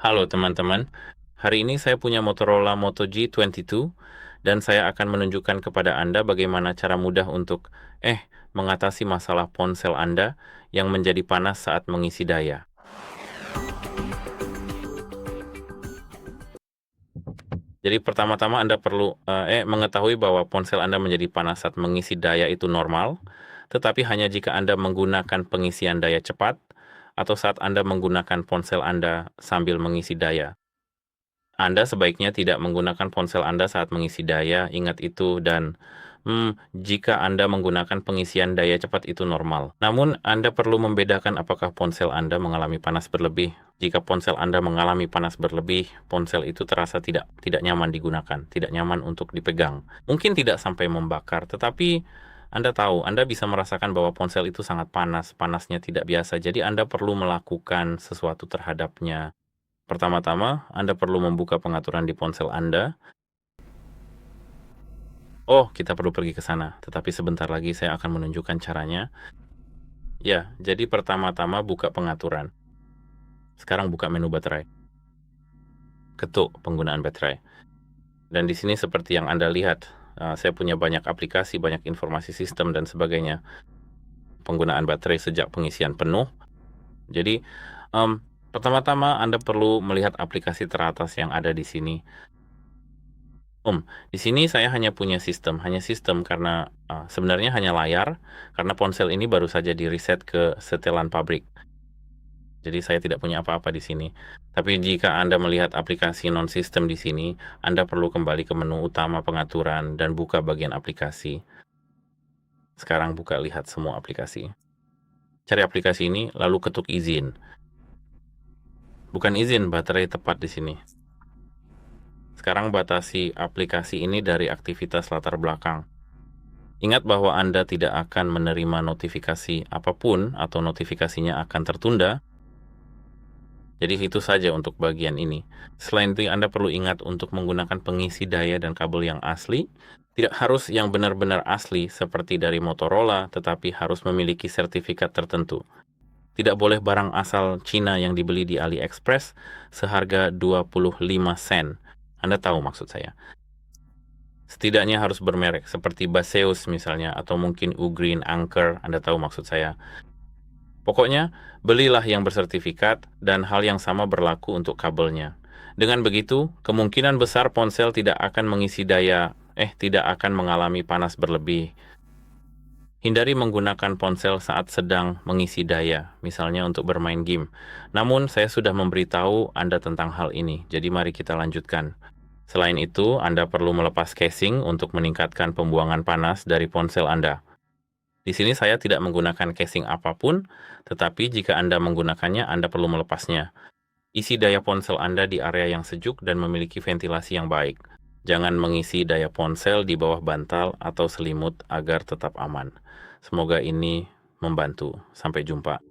Halo teman-teman, hari ini saya punya Motorola Moto G22 dan saya akan menunjukkan kepada Anda bagaimana cara mudah untuk mengatasi masalah ponsel Anda yang menjadi panas saat mengisi daya. Jadi pertama-tama Anda perlu mengetahui bahwa ponsel Anda menjadi panas saat mengisi daya itu normal, tetapi hanya jika Anda menggunakan pengisian daya cepat atau saat Anda menggunakan ponsel Anda sambil mengisi daya. Anda sebaiknya tidak menggunakan ponsel Anda saat mengisi daya, ingat itu, dan jika Anda menggunakan pengisian daya cepat itu normal. Namun, Anda perlu membedakan apakah ponsel Anda mengalami panas berlebih. Jika ponsel Anda mengalami panas berlebih, ponsel itu terasa tidak nyaman digunakan, tidak nyaman untuk dipegang. Mungkin tidak sampai membakar, tetapi Anda tahu, Anda bisa merasakan bahwa ponsel itu sangat panas, panasnya tidak biasa. Jadi Anda perlu melakukan sesuatu terhadapnya. Pertama-tama, Anda perlu membuka pengaturan di ponsel Anda. Oh, kita perlu pergi ke sana, tetapi sebentar lagi saya akan menunjukkan caranya. Ya, jadi pertama-tama buka pengaturan. Sekarang buka menu baterai. Ketuk penggunaan baterai. Dan di sini seperti yang Anda lihat, saya punya banyak aplikasi, banyak informasi sistem dan sebagainya. Penggunaan baterai sejak pengisian penuh. Jadi, pertama-tama Anda perlu melihat aplikasi teratas yang ada di sini. Di sini saya hanya punya hanya sistem karena sebenarnya hanya layar, karena ponsel ini baru saja di-reset ke setelan pabrik. Jadi saya tidak punya apa-apa di sini. Tapi jika Anda melihat aplikasi non-sistem di sini, Anda perlu kembali ke menu utama pengaturan dan buka bagian aplikasi. Sekarang buka lihat semua aplikasi. Cari aplikasi ini, lalu ketuk izin. Bukan izin baterai tepat di sini. Sekarang batasi aplikasi ini dari aktivitas latar belakang. Ingat bahwa Anda tidak akan menerima notifikasi apapun atau notifikasinya akan tertunda. Jadi itu saja untuk bagian ini. Selain itu Anda perlu ingat untuk menggunakan pengisi daya dan kabel yang asli. Tidak harus yang benar-benar asli seperti dari Motorola, tetapi harus memiliki sertifikat tertentu. Tidak boleh barang asal Cina yang dibeli di AliExpress seharga 25 sen. Anda tahu maksud saya. Setidaknya harus bermerek, seperti Baseus misalnya, atau mungkin Ugreen, Anker, Anda tahu maksud saya. Pokoknya, belilah yang bersertifikat, dan hal yang sama berlaku untuk kabelnya. Dengan begitu, kemungkinan besar ponsel tidak akan mengisi daya, tidak akan mengalami panas berlebih. Hindari menggunakan ponsel saat sedang mengisi daya, misalnya untuk bermain game. Namun, saya sudah memberitahu Anda tentang hal ini, jadi mari kita lanjutkan. Selain itu, Anda perlu melepas casing untuk meningkatkan pembuangan panas dari ponsel Anda. Di sini saya tidak menggunakan casing apapun, tetapi jika Anda menggunakannya, Anda perlu melepasnya. Isi daya ponsel Anda di area yang sejuk dan memiliki ventilasi yang baik. Jangan mengisi daya ponsel di bawah bantal atau selimut agar tetap aman. Semoga ini membantu. Sampai jumpa.